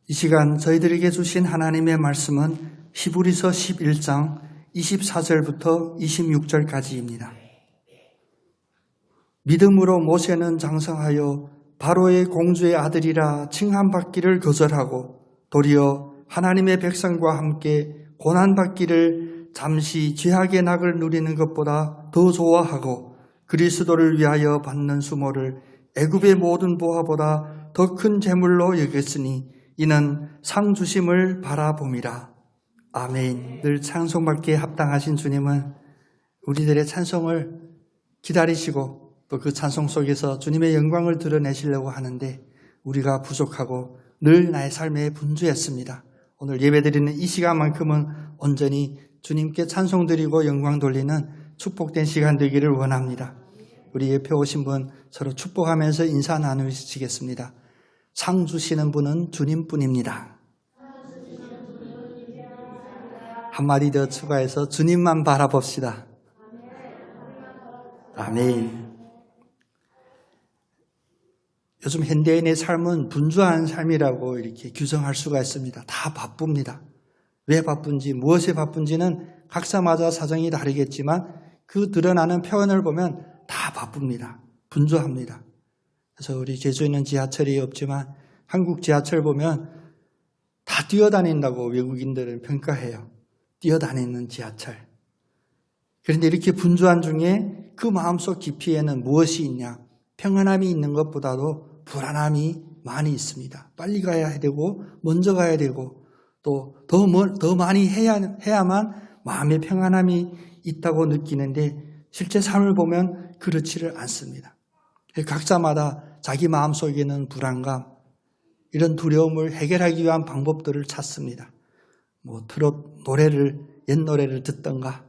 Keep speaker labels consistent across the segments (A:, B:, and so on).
A: 이 시간 저희들에게 주신 하나님의 말씀은 히브리서 11장 24절부터 26절까지입니다. 믿음으로 모세는 장성하여 바로의 공주의 아들이라 칭함받기를 거절하고 도리어 하나님의 백성과 함께 고난받기를 잠시 죄악의 낙을 누리는 것보다 더 좋아하고 그리스도를 위하여 받는 수모를 애굽의 모든 보화보다 더 큰 재물로 여겼으니 이는 상 주심을 바라봄이라. 아멘. 늘 찬송받기에 합당하신 주님은 우리들의 찬송을 기다리시고 또 그 찬송 속에서 주님의 영광을 드러내시려고 하는데 우리가 부족하고 늘 나의 삶에 분주했습니다. 오늘 예배드리는 이 시간만큼은 온전히 주님께 찬송 드리고 영광 돌리는 축복된 시간 되기를 원합니다. 우리 옆에 오신 분 서로 축복하면서 인사 나누시겠습니다. 상 주시는 분은 주님뿐입니다. 한마디 더 추가해서 주님만 바라봅시다. 아멘. 요즘 현대인의 삶은 분주한 삶이라고 이렇게 규정할 수가 있습니다. 다 바쁩니다. 왜 바쁜지, 무엇에 바쁜지는 각자마다 사정이 다르겠지만 그 드러나는 표현을 보면 다 바쁩니다. 분주합니다. 그래서 우리 제주에 있는 지하철이 없지만 한국 지하철 보면 다 뛰어다닌다고 외국인들은 평가해요. 뛰어다니는 지하철. 그런데 이렇게 분주한 중에 그 마음속 깊이에는 무엇이 있냐? 평안함이 있는 것보다도 불안함이 많이 있습니다. 빨리 가야 되고 먼저 가야 되고 또 더 많이 해야만 마음의 평안함이 있다고 느끼는데 실제 삶을 보면 그렇지를 않습니다. 각자마다 자기 마음속에는 불안감, 이런 두려움을 해결하기 위한 방법들을 찾습니다. 트롯 노래를, 옛 노래를 듣던가,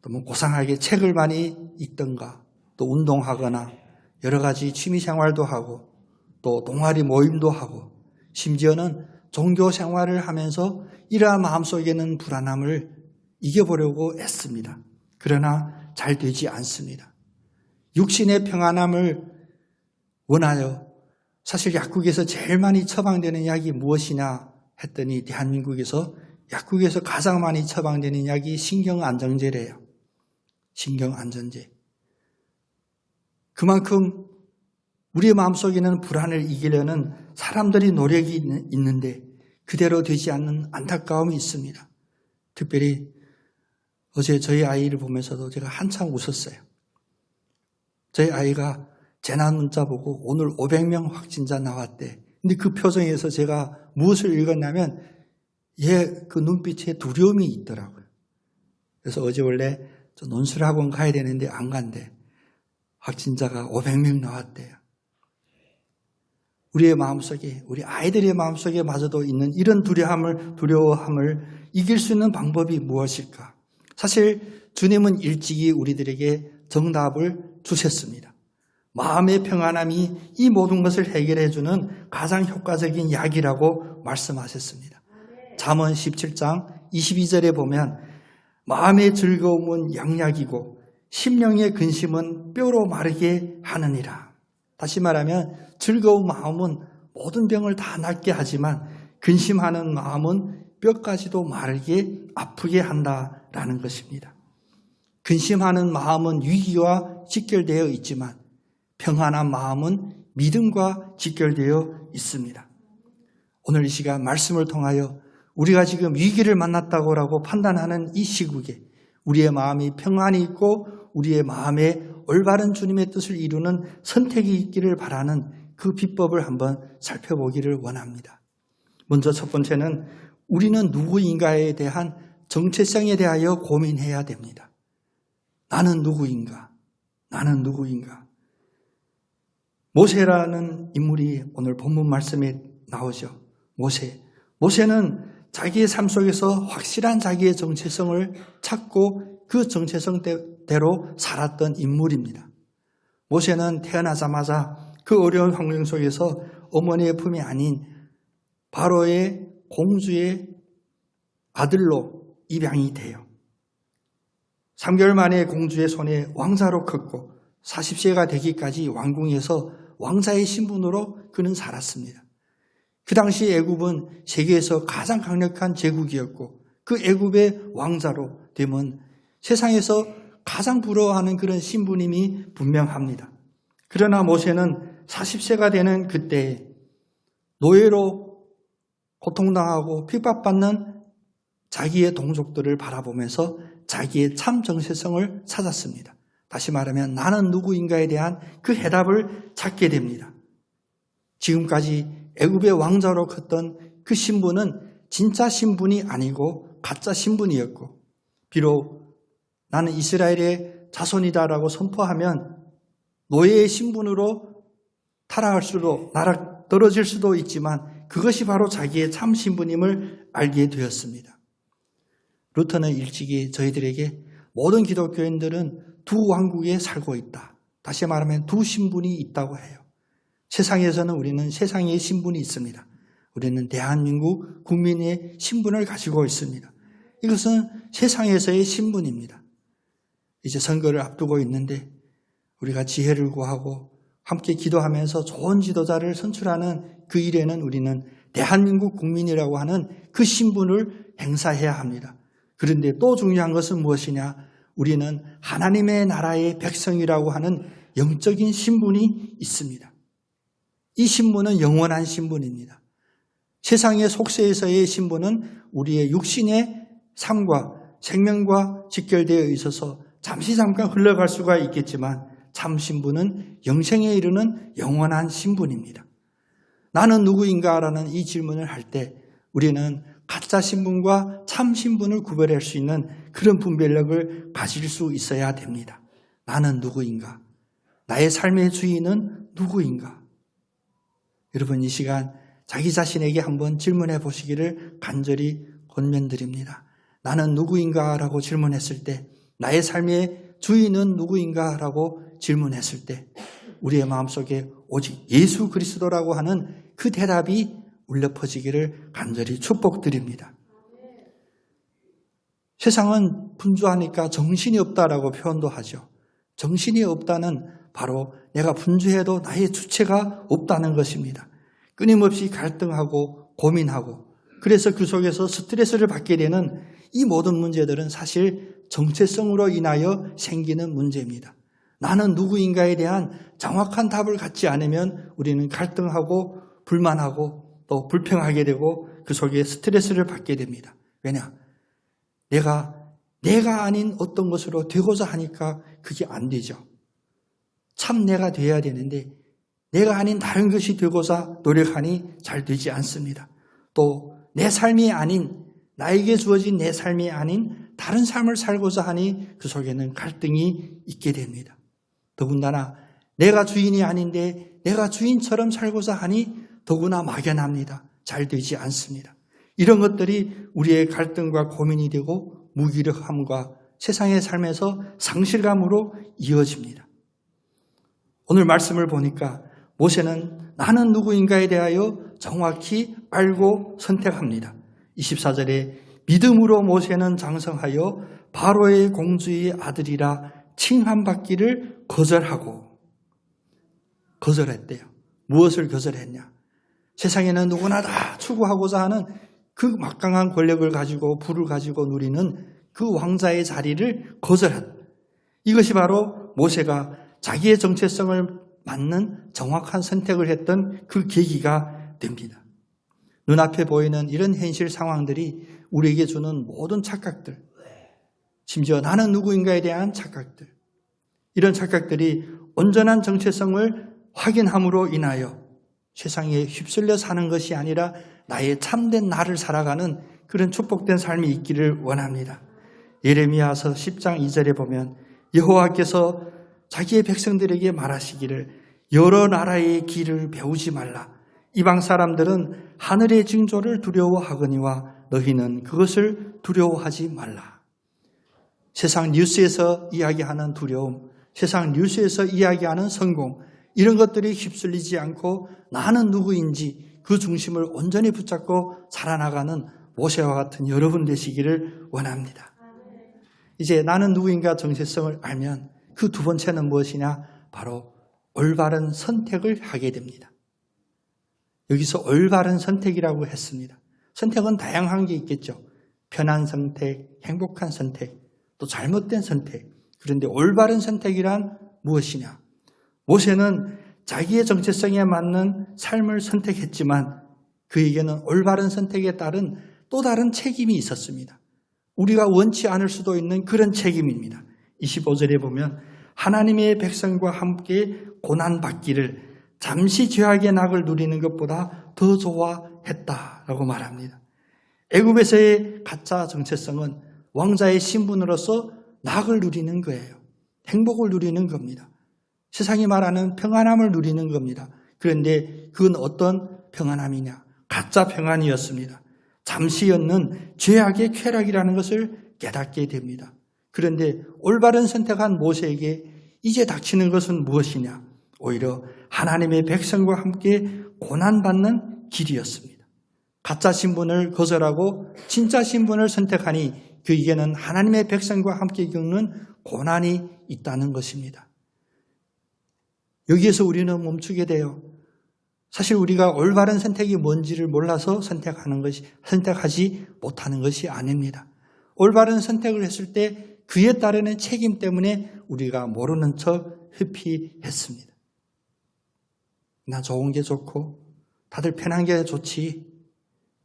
A: 또 고상하게 책을 많이 읽던가, 또 운동하거나 여러 가지 취미 생활도 하고, 또 동아리 모임도 하고, 심지어는 종교 생활을 하면서 이러한 마음속에는 불안함을 이겨보려고 애씁니다. 그러나 잘 되지 않습니다. 육신의 평안함을 원하여 사실 약국에서 제일 많이 처방되는 약이 무엇이냐 했더니 대한민국에서 약국에서 가장 많이 처방되는 약이 신경안정제래요. 신경안정제. 그만큼 우리의 마음속에는 불안을 이기려는 사람들이 노력이 있는데 그대로 되지 않는 안타까움이 있습니다. 특별히 어제 저희 아이를 보면서도 제가 한참 웃었어요. 저희 아이가 재난 문자 보고 오늘 500명 확진자 나왔대. 근데 그 표정에서 제가 무엇을 읽었냐면 얘 그 눈빛에 두려움이 있더라고요. 그래서 어제 원래 저 논술학원 가야 되는데 안 간대. 확진자가 500명 나왔대요. 우리의 마음속에, 우리 아이들의 마음속에 마저도 있는 이런 두려워함을 이길 수 있는 방법이 무엇일까? 사실 주님은 일찍이 우리들에게 정답을 주셨습니다. 마음의 평안함이 이 모든 것을 해결해 주는 가장 효과적인 약이라고 말씀하셨습니다. 잠언 17장 22절에 보면 마음의 즐거움은 양약이고 심령의 근심은 뼈로 마르게 하느니라. 다시 말하면 즐거운 마음은 모든 병을 다 낫게 하지만 근심하는 마음은 뼈까지도 마르게 아프게 한다라는 것입니다. 근심하는 마음은 위기와 직결되어 있지만 평안한 마음은 믿음과 직결되어 있습니다. 오늘 이 시간 말씀을 통하여 우리가 지금 위기를 만났다고 판단하는 이 시국에 우리의 마음이 평안이 있고 우리의 마음에 올바른 주님의 뜻을 이루는 선택이 있기를 바라는 그 비법을 한번 살펴보기를 원합니다. 먼저 첫 번째는 우리는 누구인가에 대한 정체성에 대하여 고민해야 됩니다. 나는 누구인가? 나는 누구인가? 모세라는 인물이 오늘 본문 말씀에 나오죠. 모세는 자기의 삶 속에서 확실한 자기의 정체성을 찾고 그 정체성대로 살았던 인물입니다. 모세는 태어나자마자 그 어려운 환경 속에서 어머니의 품이 아닌 바로의 공주의 아들로 입양이 돼요. 3개월 만에 공주의 손에 왕자로 컸고 40세가 되기까지 왕궁에서 왕자의 신분으로 그는 살았습니다. 그 당시 애굽은 세계에서 가장 강력한 제국이었고 그 애굽의 왕자로 되면 세상에서 가장 부러워하는 그런 신분임이 분명합니다. 그러나 모세는 40세가 되는 그때에 노예로 고통당하고 핍박받는 자기의 동족들을 바라보면서 자기의 참 정체성을 찾았습니다. 다시 말하면 나는 누구인가에 대한 그 해답을 찾게 됩니다. 지금까지 애굽의 왕자로 컸던 그 신분은 진짜 신분이 아니고 가짜 신분이었고 비록 나는 이스라엘의 자손이다라고 선포하면 노예의 신분으로 떨어질 수도 있지만 그것이 바로 자기의 참 신분임을 알게 되었습니다. 루터는 일찍이 저희들에게 모든 기독교인들은 두 왕국에 살고 있다. 다시 말하면 두 신분이 있다고 해요. 세상에서는 우리는 세상의 신분이 있습니다. 우리는 대한민국 국민의 신분을 가지고 있습니다. 이것은 세상에서의 신분입니다. 이제 선거를 앞두고 있는데 우리가 지혜를 구하고 함께 기도하면서 좋은 지도자를 선출하는 그 일에는 우리는 대한민국 국민이라고 하는 그 신분을 행사해야 합니다. 그런데 또 중요한 것은 무엇이냐? 우리는 하나님의 나라의 백성이라고 하는 영적인 신분이 있습니다. 이 신분은 영원한 신분입니다. 세상의 속세에서의 신분은 우리의 육신의 삶과 생명과 직결되어 있어서 잠깐 흘러갈 수가 있겠지만 참 신분은 영생에 이르는 영원한 신분입니다. 나는 누구인가라는 이 질문을 할 때 우리는 가짜 신분과 참 신분을 구별할 수 있는 그런 분별력을 가질 수 있어야 됩니다. 나는 누구인가? 나의 삶의 주인은 누구인가? 여러분 이 시간 자기 자신에게 한번 질문해 보시기를 간절히 권면드립니다. 나는 누구인가? 라고 질문했을 때 나의 삶의 주인은 누구인가? 라고 질문했을 때 우리의 마음속에 오직 예수 그리스도라고 하는 그 대답이 울려 퍼지기를 간절히 축복드립니다. 세상은 분주하니까 정신이 없다라고 표현도 하죠. 정신이 없다는 바로 내가 분주해도 나의 주체가 없다는 것입니다. 끊임없이 갈등하고 고민하고 그래서 그 속에서 스트레스를 받게 되는 이 모든 문제들은 사실 정체성으로 인하여 생기는 문제입니다. 나는 누구인가에 대한 정확한 답을 갖지 않으면 우리는 갈등하고 불만하고 또 불평하게 되고 그 속에 스트레스를 받게 됩니다. 왜냐? 내가 아닌 어떤 것으로 되고자 하니까 그게 안 되죠. 참 내가 돼야 되는데 내가 아닌 다른 것이 되고자 노력하니 잘 되지 않습니다. 또 내 삶이 아닌 나에게 주어진 내 삶이 아닌 다른 삶을 살고자 하니 그 속에는 갈등이 있게 됩니다. 더군다나 내가 주인이 아닌데 내가 주인처럼 살고자 하니 더구나 막연합니다. 잘 되지 않습니다. 이런 것들이 우리의 갈등과 고민이 되고 무기력함과 세상의 삶에서 상실감으로 이어집니다. 오늘 말씀을 보니까 모세는 나는 누구인가에 대하여 정확히 알고 선택합니다. 24절에 믿음으로 모세는 장성하여 바로의 공주의 아들이라 칭함받기를 거절했대요. 무엇을 거절했냐? 세상에는 누구나 다 추구하고자 하는 그 막강한 권력을 가지고 부를 가지고 누리는 그 왕자의 자리를 거절한 이것이 바로 모세가 자기의 정체성을 맞는 정확한 선택을 했던 그 계기가 됩니다. 눈앞에 보이는 이런 현실 상황들이 우리에게 주는 모든 착각들, 심지어 나는 누구인가에 대한 착각들, 이런 착각들이 온전한 정체성을 확인함으로 인하여 세상에 휩쓸려 사는 것이 아니라 나의 참된 나를 살아가는 그런 축복된 삶이 있기를 원합니다. 예레미야서 10장 2절에 보면 여호와께서 자기의 백성들에게 말하시기를 여러 나라의 길을 배우지 말라. 이방 사람들은 하늘의 징조를 두려워하거니와 너희는 그것을 두려워하지 말라. 세상 뉴스에서 이야기하는 두려움, 세상 뉴스에서 이야기하는 성공, 이런 것들이 휩쓸리지 않고 나는 누구인지 그 중심을 온전히 붙잡고 살아나가는 모세와 같은 여러분 되시기를 원합니다. 이제 나는 누구인가 정체성을 알면 그 두 번째는 무엇이냐? 바로 올바른 선택을 하게 됩니다. 여기서 올바른 선택이라고 했습니다. 선택은 다양한 게 있겠죠. 편한 선택, 행복한 선택, 또 잘못된 선택. 그런데 올바른 선택이란 무엇이냐? 모세는 자기의 정체성에 맞는 삶을 선택했지만 그에게는 올바른 선택에 따른 또 다른 책임이 있었습니다. 우리가 원치 않을 수도 있는 그런 책임입니다. 25절에 보면 하나님의 백성과 함께 고난받기를 잠시 죄악의 낙을 누리는 것보다 더 좋아했다라고 말합니다. 애굽에서의 가짜 정체성은 왕자의 신분으로서 낙을 누리는 거예요. 행복을 누리는 겁니다. 세상이 말하는 평안함을 누리는 겁니다. 그런데 그건 어떤 평안함이냐? 가짜 평안이었습니다. 잠시였는 죄악의 쾌락이라는 것을 깨닫게 됩니다. 그런데 올바른 선택한 모세에게 이제 닥치는 것은 무엇이냐? 오히려 하나님의 백성과 함께 고난받는 길이었습니다. 가짜 신분을 거절하고 진짜 신분을 선택하니 그에게는 하나님의 백성과 함께 겪는 고난이 있다는 것입니다. 여기에서 우리는 멈추게 돼요. 사실 우리가 올바른 선택이 뭔지를 몰라서 선택하지 못하는 것이 아닙니다. 올바른 선택을 했을 때 그에 따르는 책임 때문에 우리가 모르는 척 회피했습니다. 나 좋은 게 좋고 다들 편한 게 좋지.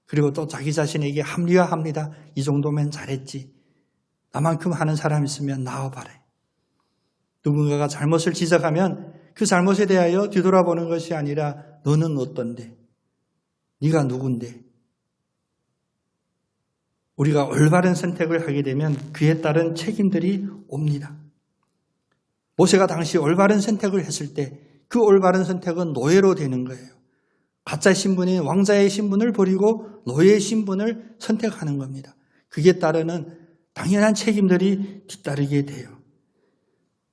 A: 그리고 또 자기 자신에게 합리화합니다. 이 정도면 잘했지. 나만큼 하는 사람 있으면 나와봐라. 누군가가 잘못을 지적하면 그 잘못에 대하여 뒤돌아보는 것이 아니라 너는 어떤데? 네가 누군데? 우리가 올바른 선택을 하게 되면 그에 따른 책임들이 옵니다. 모세가 당시 올바른 선택을 했을 때 그 올바른 선택은 노예로 되는 거예요. 가짜 신분인 왕자의 신분을 버리고 노예의 신분을 선택하는 겁니다. 그에 따르는 당연한 책임들이 뒤따르게 돼요.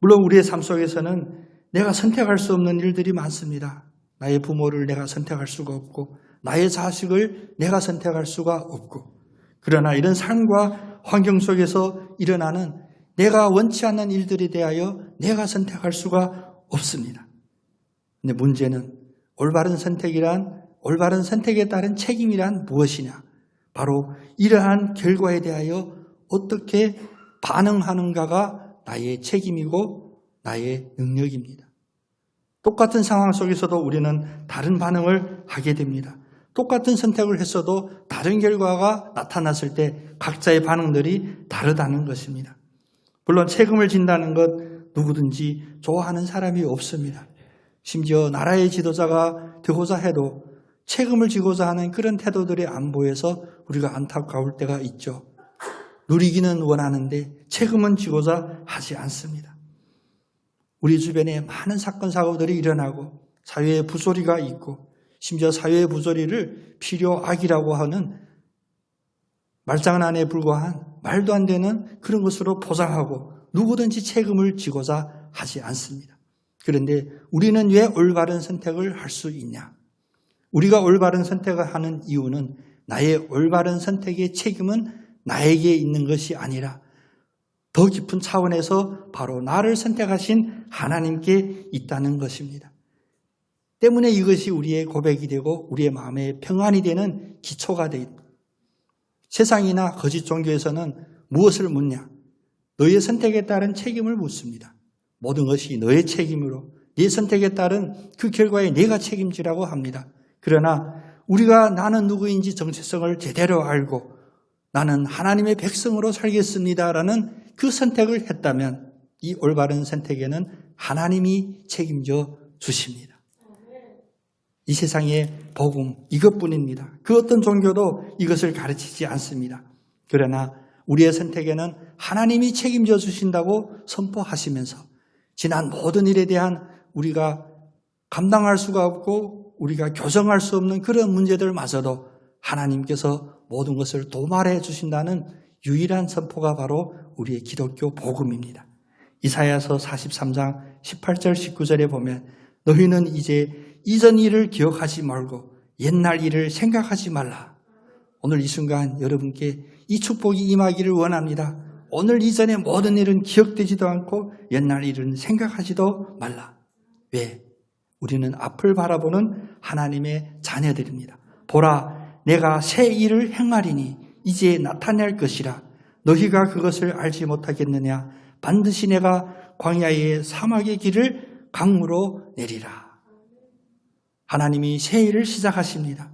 A: 물론 우리의 삶 속에서는 내가 선택할 수 없는 일들이 많습니다. 나의 부모를 내가 선택할 수가 없고 나의 자식을 내가 선택할 수가 없고 그러나 이런 삶과 환경 속에서 일어나는 내가 원치 않는 일들에 대하여 내가 선택할 수가 없습니다. 근데 문제는 올바른 선택에 따른 책임이란 무엇이냐? 바로 이러한 결과에 대하여 어떻게 반응하는가가 나의 책임이고 나의 능력입니다. 똑같은 상황 속에서도 우리는 다른 반응을 하게 됩니다. 똑같은 선택을 했어도 다른 결과가 나타났을 때 각자의 반응들이 다르다는 것입니다. 물론 책임을 진다는 것 누구든지 좋아하는 사람이 없습니다. 심지어 나라의 지도자가 되고자 해도 책임을 지고자 하는 그런 태도들이 안 보여서 우리가 안타까울 때가 있죠. 누리기는 원하는데 책임은 지고자 하지 않습니다. 우리 주변에 많은 사건 사고들이 일어나고 사회의 부조리가 있고 심지어 사회의 부조리를 필요악이라고 하는 말장난에 불과한 말도 안 되는 그런 것으로 포장하고 누구든지 책임을 지고자 하지 않습니다. 그런데 우리는 왜 올바른 선택을 할 수 있냐? 우리가 올바른 선택을 하는 이유는 나의 올바른 선택의 책임은 나에게 있는 것이 아니라 더 깊은 차원에서 바로 나를 선택하신 하나님께 있다는 것입니다. 때문에 이것이 우리의 고백이 되고 우리의 마음의 평안이 되는 기초가 되어 세상이나 거짓 종교에서는 무엇을 묻냐? 너의 선택에 따른 책임을 묻습니다. 모든 것이 너의 책임으로 네 선택에 따른 그 결과에 내가 책임지라고 합니다. 그러나 우리가 나는 누구인지 정체성을 제대로 알고 나는 하나님의 백성으로 살겠습니다라는 그 선택을 했다면 이 올바른 선택에는 하나님이 책임져 주십니다. 이 세상의 복음 이것뿐입니다. 그 어떤 종교도 이것을 가르치지 않습니다. 그러나 우리의 선택에는 하나님이 책임져 주신다고 선포하시면서 지난 모든 일에 대한 우리가 감당할 수가 없고 우리가 교정할 수 없는 그런 문제들마저도 하나님께서 모든 것을 도말해 주신다는 유일한 선포가 바로 우리의 기독교 복음입니다. 이사야서 43장 18절 19절에 보면 너희는 이제 이전 일을 기억하지 말고 옛날 일을 생각하지 말라. 오늘 이 순간 여러분께 이 축복이 임하기를 원합니다. 오늘 이전의 모든 일은 기억되지도 않고 옛날 일은 생각하지도 말라. 왜? 우리는 앞을 바라보는 하나님의 자녀들입니다. 보라, 내가 새 일을 행하리니 이제 나타낼 것이라. 너희가 그것을 알지 못하겠느냐? 반드시 내가 광야의 사막의 길을 강무로 내리라. 하나님이 새 일을 시작하십니다.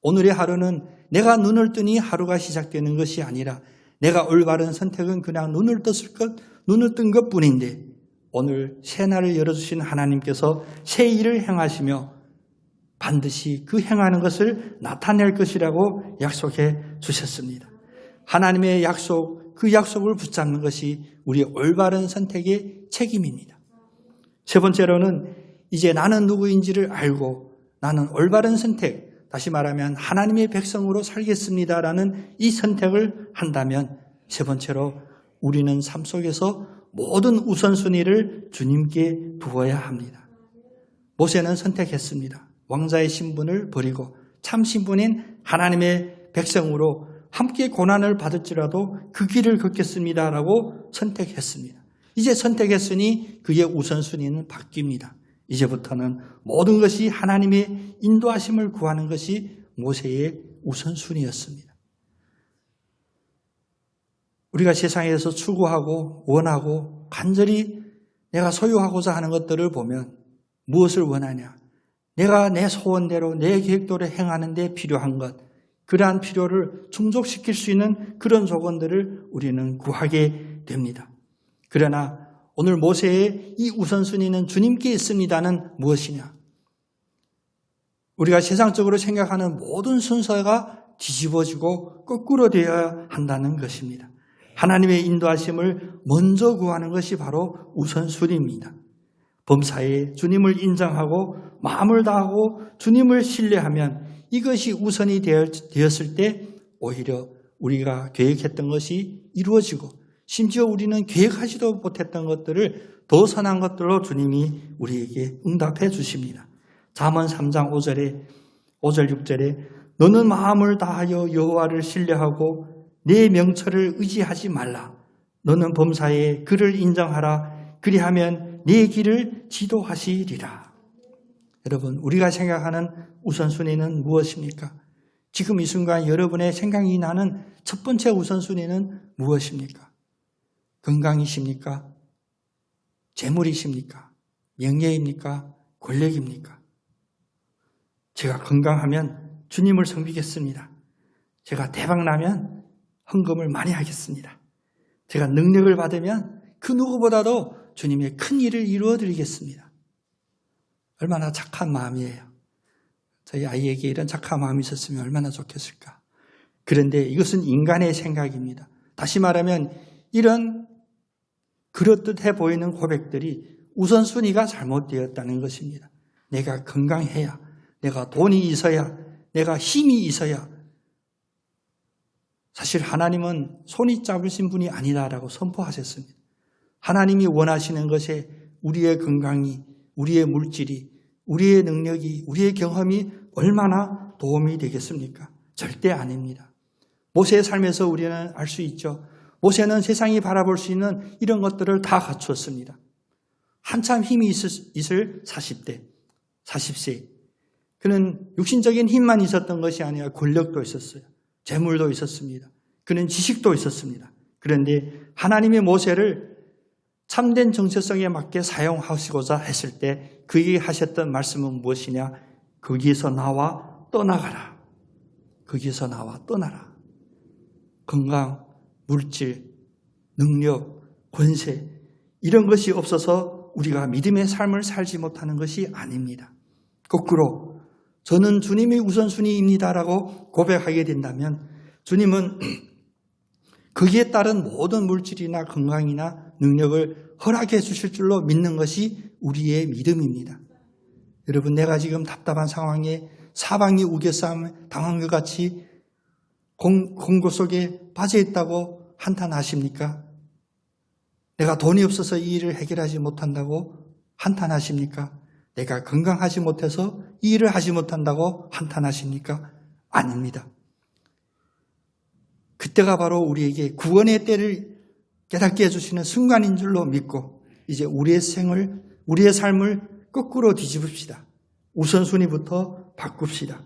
A: 오늘의 하루는 내가 눈을 뜨니 하루가 시작되는 것이 아니라 내가 올바른 선택은 그냥 눈을 뜬 것뿐인데 오늘 새 날을 열어주신 하나님께서 새 일을 행하시며 반드시 그 행하는 것을 나타낼 것이라고 약속해 주셨습니다. 하나님의 약속, 그 약속을 붙잡는 것이 우리의 올바른 선택의 책임입니다. 세 번째로는 이제 나는 누구인지를 알고 나는 올바른 선택, 다시 말하면 하나님의 백성으로 살겠습니다라는 이 선택을 한다면 세 번째로 우리는 삶 속에서 모든 우선순위를 주님께 두어야 합니다. 모세는 선택했습니다. 왕자의 신분을 버리고 참 신분인 하나님의 백성으로 함께 고난을 받을지라도 그 길을 걷겠습니다라고 선택했습니다. 이제 선택했으니 그의 우선순위는 바뀝니다. 이제부터는 모든 것이 하나님의 인도하심을 구하는 것이 모세의 우선순위였습니다. 우리가 세상에서 추구하고 원하고 간절히 내가 소유하고자 하는 것들을 보면 무엇을 원하냐? 내가 내 소원대로 내 계획대로 행하는 데 필요한 것, 그러한 필요를 충족시킬 수 있는 그런 조건들을 우리는 구하게 됩니다. 그러나 오늘 모세의 이 우선순위는 주님께 있습니다는 무엇이냐? 우리가 세상적으로 생각하는 모든 순서가 뒤집어지고 거꾸로 되어야 한다는 것입니다. 하나님의 인도하심을 먼저 구하는 것이 바로 우선순위입니다. 범사에 주님을 인정하고 마음을 다하고 주님을 신뢰하면 이것이 우선이 되었을 때 오히려 우리가 계획했던 것이 이루어지고 심지어 우리는 계획하지도 못했던 것들을 더 선한 것들로 주님이 우리에게 응답해 주십니다. 잠언 3장 5절 6절에 너는 마음을 다하여 여호와를 신뢰하고 내 명철을 의지하지 말라. 너는 범사에 그를 인정하라. 그리하면 내 길을 지도하시리라. 여러분, 우리가 생각하는 우선순위는 무엇입니까? 지금 이 순간 여러분의 생각이 나는 첫 번째 우선순위는 무엇입니까? 건강이십니까? 재물이십니까? 명예입니까? 권력입니까? 제가 건강하면 주님을 섬기겠습니다. 제가 대박나면 헌금을 많이 하겠습니다. 제가 능력을 받으면 그 누구보다도 주님의 큰 일을 이루어 드리겠습니다. 얼마나 착한 마음이에요. 저희 아이에게 이런 착한 마음이 있었으면 얼마나 좋겠을까. 그런데 이것은 인간의 생각입니다. 다시 말하면 이런 그렇듯해 보이는 고백들이 우선순위가 잘못되었다는 것입니다. 내가 건강해야, 내가 돈이 있어야, 내가 힘이 있어야. 사실 하나님은 손이 짧으신 분이 아니다라고 선포하셨습니다. 하나님이 원하시는 것에 우리의 건강이, 우리의 물질이, 우리의 능력이, 우리의 경험이 얼마나 도움이 되겠습니까? 절대 아닙니다. 모세의 삶에서 우리는 알 수 있죠. 모세는 세상이 바라볼 수 있는 이런 것들을 다 갖추었습니다. 한참 힘이 있을 40대, 40세. 그는 육신적인 힘만 있었던 것이 아니라 권력도 있었어요. 재물도 있었습니다. 그는 지식도 있었습니다. 그런데 하나님의 모세를 참된 정체성에 맞게 사용하시고자 했을 때 그에게 하셨던 말씀은 무엇이냐? 거기에서 나와 떠나가라. 거기에서 나와 떠나라. 건강, 물질, 능력, 권세 이런 것이 없어서 우리가 믿음의 삶을 살지 못하는 것이 아닙니다. 거꾸로 저는 주님의 우선순위입니다라고 고백하게 된다면 주님은 거기에 따른 모든 물질이나 건강이나 능력을 허락해 주실 줄로 믿는 것이 우리의 믿음입니다. 여러분, 내가 지금 답답한 상황에 사방이 우겨싸움 당한 것 같이 공고 속에 빠져 있다고 한탄하십니까? 내가 돈이 없어서 이 일을 해결하지 못한다고 한탄하십니까? 내가 건강하지 못해서 이 일을 하지 못한다고 한탄하십니까? 아닙니다. 그때가 바로 우리에게 구원의 때를 깨닫게 해주시는 순간인 줄로 믿고 이제 우리의 삶을 거꾸로 뒤집읍시다. 우선순위부터 바꿉시다.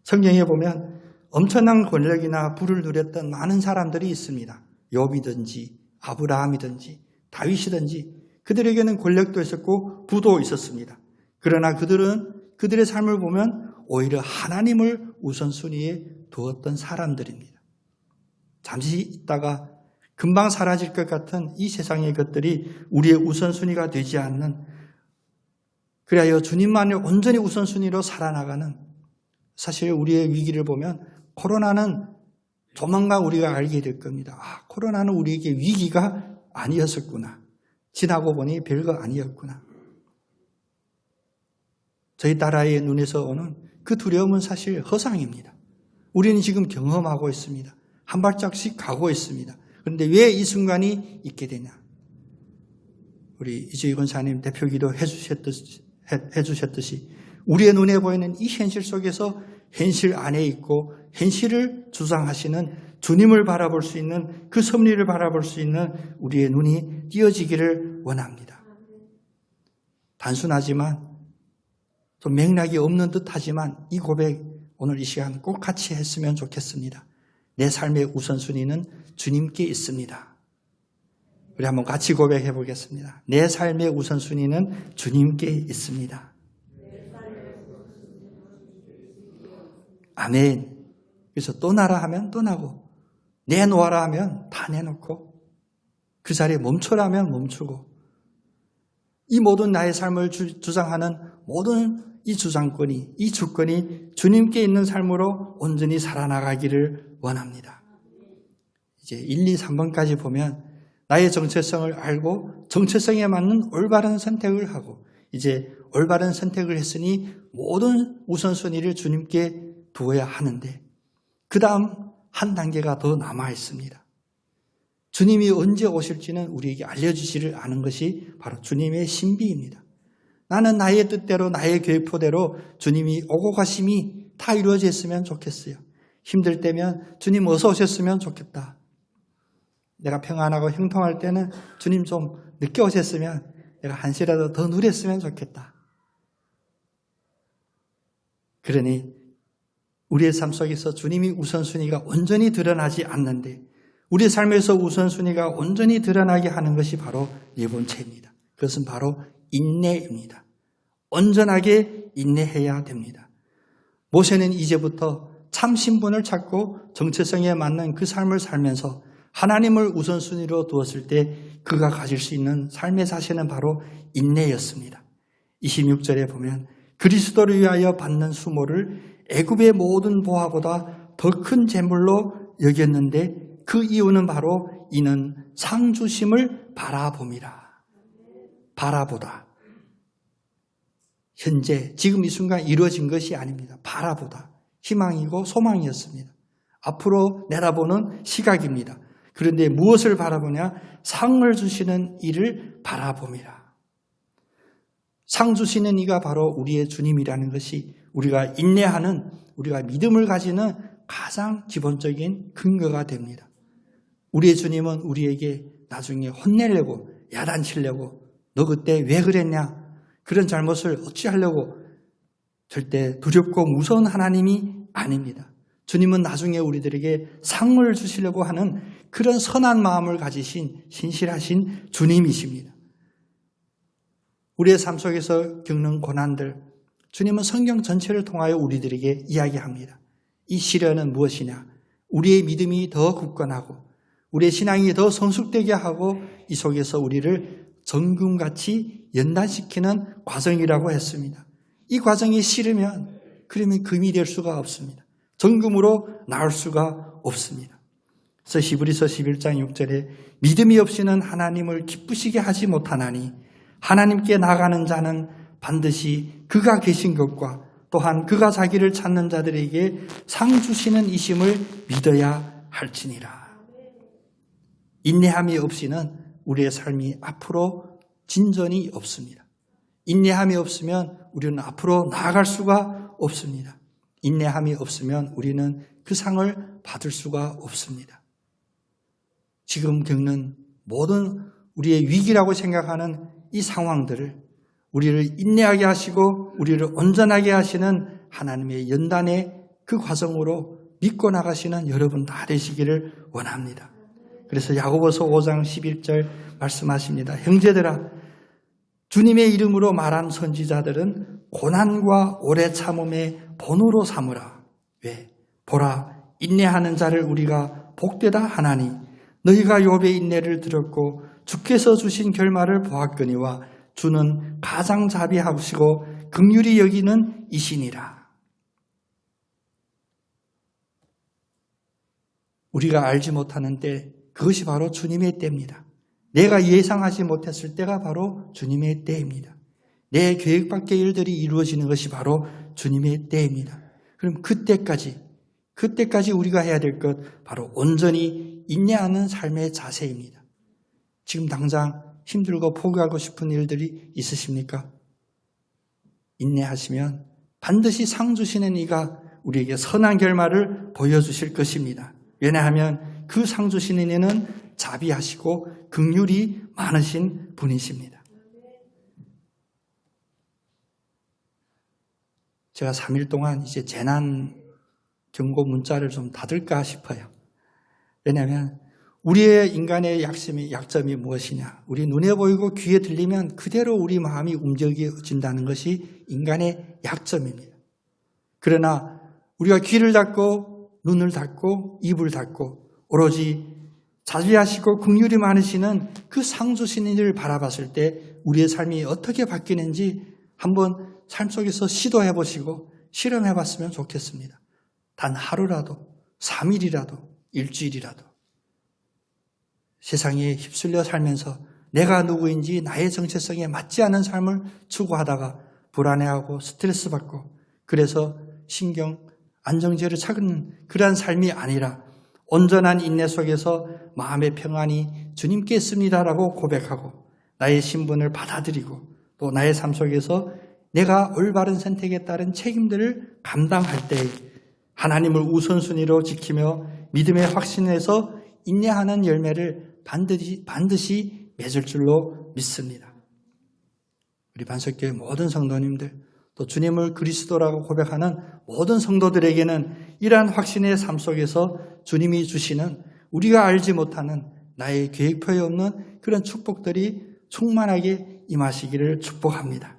A: 성경에 보면 엄청난 권력이나 부를 누렸던 많은 사람들이 있습니다. 욥이든지 아브라함이든지 다윗이든지 그들에게는 권력도 있었고 부도 있었습니다. 그러나 그들의 삶을 보면 오히려 하나님을 우선순위에 두었던 사람들입니다. 잠시 있다가 금방 사라질 것 같은 이 세상의 것들이 우리의 우선순위가 되지 않는, 그리하여 주님만을 온전히 우선순위로 살아나가는, 사실 우리의 위기를 보면 코로나는 조만간 우리가 알게 될 겁니다. 코로나는 우리에게 위기가 아니었었구나. 지나고 보니 별거 아니었구나. 저희 나라의 눈에서 오는 그 두려움은 사실 허상입니다. 우리는 지금 경험하고 있습니다. 한 발짝씩 가고 있습니다. 그런데 왜 이 순간이 있게 되냐? 우리 이주희 권사님 대표기도 해주셨듯이 우리의 눈에 보이는 이 현실 속에서 현실 안에 있고 현실을 주장하시는 주님을 바라볼 수 있는, 그 섭리를 바라볼 수 있는 우리의 눈이 띄어지기를 원합니다. 단순하지만 좀 맥락이 없는 듯하지만 이 고백 오늘 이 시간 꼭 같이 했으면 좋겠습니다. 내 삶의 우선순위는 주님께 있습니다. 우리 한번 같이 고백해 보겠습니다. 내 삶의 우선순위는 주님께 있습니다. 아멘. 그래서 떠나라 하면 떠나고, 내놓아라 하면 다 내놓고, 그 자리에 멈춰라 하면 멈추고, 이 모든 나의 삶을 주장하는 모든 이 주장권이, 이 주권이 주님께 있는 삶으로 온전히 살아나가기를 원합니다. 이제 1, 2, 3번까지 보면 나의 정체성을 알고 정체성에 맞는 올바른 선택을 하고, 이제 올바른 선택을 했으니 모든 우선순위를 주님께 두어야 하는데, 그 다음 한 단계가 더 남아 있습니다. 주님이 언제 오실지는 우리에게 알려주지를 않은 것이 바로 주님의 신비입니다. 나는 나의 뜻대로, 나의 계획표대로 주님이 오고 가심이 다 이루어져 있으면 좋겠어요. 힘들 때면 주님 어서 오셨으면 좋겠다. 내가 평안하고 형통할 때는 주님 좀 늦게 오셨으면 내가 한시라도 더 누렸으면 좋겠다. 그러니 우리의 삶 속에서 주님이 우선순위가 온전히 드러나지 않는데, 우리의 삶에서 우선순위가 온전히 드러나게 하는 것이 바로 네 번째입니다. 그것은 바로 인내입니다. 온전하게 인내해야 됩니다. 모세는 이제부터 참 신분을 찾고 정체성에 맞는 그 삶을 살면서 하나님을 우선순위로 두었을 때 그가 가질 수 있는 삶의 자세는 바로 인내였습니다. 26절에 보면 그리스도를 위하여 받는 수모를 애굽의 모든 보화보다 더 큰 재물로 여겼는데 그 이유는 바로 이는 상 주심을 바라봄이라. 바라보다. 현재 지금 이 순간 이루어진 것이 아닙니다. 바라보다. 희망이고 소망이었습니다. 앞으로 내다보는 시각입니다. 그런데 무엇을 바라보냐? 상을 주시는 이를 바라봄이라. 상 주시는 이가 바로 우리의 주님이라는 것이 우리가 인내하는, 우리가 믿음을 가지는 가장 기본적인 근거가 됩니다. 우리의 주님은 우리에게 나중에 혼내려고, 야단치려고, 너 그때 왜 그랬냐? 그런 잘못을 어찌하려고 절대 두렵고 무서운 하나님이 아닙니다. 주님은 나중에 우리들에게 상을 주시려고 하는 그런 선한 마음을 가지신 신실하신 주님이십니다. 우리의 삶 속에서 겪는 고난들, 주님은 성경 전체를 통하여 우리들에게 이야기합니다. 이 시련은 무엇이냐? 우리의 믿음이 더 굳건하고 우리의 신앙이 더 성숙되게 하고 이 속에서 우리를 정금같이 연단시키는 과정이라고 했습니다. 이 과정이 싫으면 그러면 금이 될 수가 없습니다. 정금으로 나올 수가 없습니다. 그래서 히브리서 11장 6절에 믿음이 없이는 하나님을 기쁘시게 하지 못하나니 하나님께 나가는 자는 반드시 그가 계신 것과 또한 그가 자기를 찾는 자들에게 상 주시는 이심을 믿어야 할지니라. 인내함이 없이는 우리의 삶이 앞으로 진전이 없습니다. 인내함이 없으면 우리는 앞으로 나아갈 수가 없습니다. 인내함이 없으면 우리는 그 상을 받을 수가 없습니다. 지금 겪는 모든 우리의 위기라고 생각하는 이 상황들을 우리를 인내하게 하시고 우리를 온전하게 하시는 하나님의 연단의 그 과정으로 믿고 나가시는 여러분 다 되시기를 원합니다. 그래서 야고보서 5장 11절 말씀하십니다. 형제들아, 주님의 이름으로 말한 선지자들은 고난과 오래 참음의 본으로 삼으라. 왜? 보라, 인내하는 자를 우리가 복되다 하나니 너희가 욥의 인내를 들었고 주께서 주신 결말을 보았거니와 주는 가장 자비하시고 긍휼히 여기는 이시니라. 우리가 알지 못하는 때, 그것이 바로 주님의 때입니다. 내가 예상하지 못했을 때가 바로 주님의 때입니다. 내 계획 밖의 일들이 이루어지는 것이 바로 주님의 때입니다. 그럼 그때까지 우리가 해야 될 것, 바로 온전히 인내하는 삶의 자세입니다. 지금 당장 힘들고 포기하고 싶은 일들이 있으십니까? 인내하시면 반드시 상 주시는 이가 우리에게 선한 결말을 보여주실 것입니다. 왜냐하면 그 상 주시는 이는 자비하시고 긍휼이 많으신 분이십니다. 제가 3일 동안 이제 재난 경고 문자를 좀 닫을까 싶어요. 왜냐하면 우리의 인간의 약점이 무엇이냐? 우리 눈에 보이고 귀에 들리면 그대로 우리 마음이 움직여진다는 것이 인간의 약점입니다. 그러나 우리가 귀를 닫고 눈을 닫고 입을 닫고 오로지 자비하시고 긍휼이 많으시는 그 상 주시는 이를 바라봤을 때 우리의 삶이 어떻게 바뀌는지 한번 삶 속에서 시도해 보시고 실험해 봤으면 좋겠습니다. 단 하루라도, 3일이라도, 일주일이라도 세상에 휩쓸려 살면서 내가 누구인지 나의 정체성에 맞지 않은 삶을 추구하다가 불안해하고 스트레스 받고 그래서 신경 안정제를 찾는 그러한 삶이 아니라 온전한 인내 속에서 마음의 평안이 주님께 있습니다라고 고백하고 나의 신분을 받아들이고 또 나의 삶 속에서 내가 올바른 선택에 따른 책임들을 감당할 때 하나님을 우선순위로 지키며 믿음의 확신에서 인내하는 열매를 반드시 맺을 줄로 믿습니다. 우리 반석교회 모든 성도님들 또 주님을 그리스도라고 고백하는 모든 성도들에게는 이러한 확신의 삶 속에서 주님이 주시는 우리가 알지 못하는 나의 계획표에 없는 그런 축복들이 충만하게 임하시기를 축복합니다.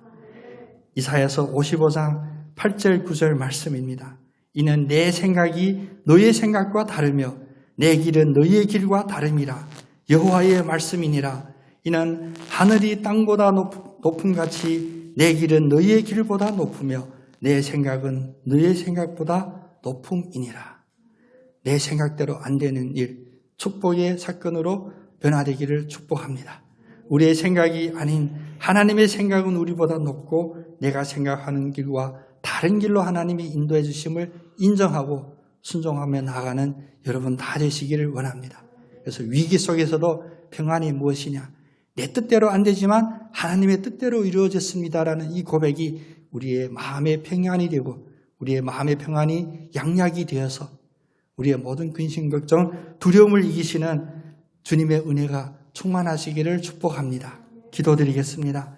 A: 이사야서 55장 8절 9절 말씀입니다. 이는 내 생각이 너의 생각과 다르며 내 길은 너희의 길과 다름이라. 여호와의 말씀이니라. 이는 하늘이 땅보다 높음같이 내 길은 너희의 길보다 높으며 내 생각은 너희의 생각보다 높음이니라. 내 생각대로 안 되는 일, 축복의 사건으로 변화되기를 축복합니다. 우리의 생각이 아닌 하나님의 생각은 우리보다 높고 내가 생각하는 길과 다른 길로 하나님이 인도해 주심을 인정하고 순종하며 나아가는 여러분 다 되시기를 원합니다. 그래서 위기 속에서도 평안이 무엇이냐? 내 뜻대로 안 되지만 하나님의 뜻대로 이루어졌습니다라는 이 고백이 우리의 마음의 평안이 되고 우리의 마음의 평안이 양약이 되어서 우리의 모든 근심, 걱정, 두려움을 이기시는 주님의 은혜가 충만하시기를 축복합니다. 기도드리겠습니다.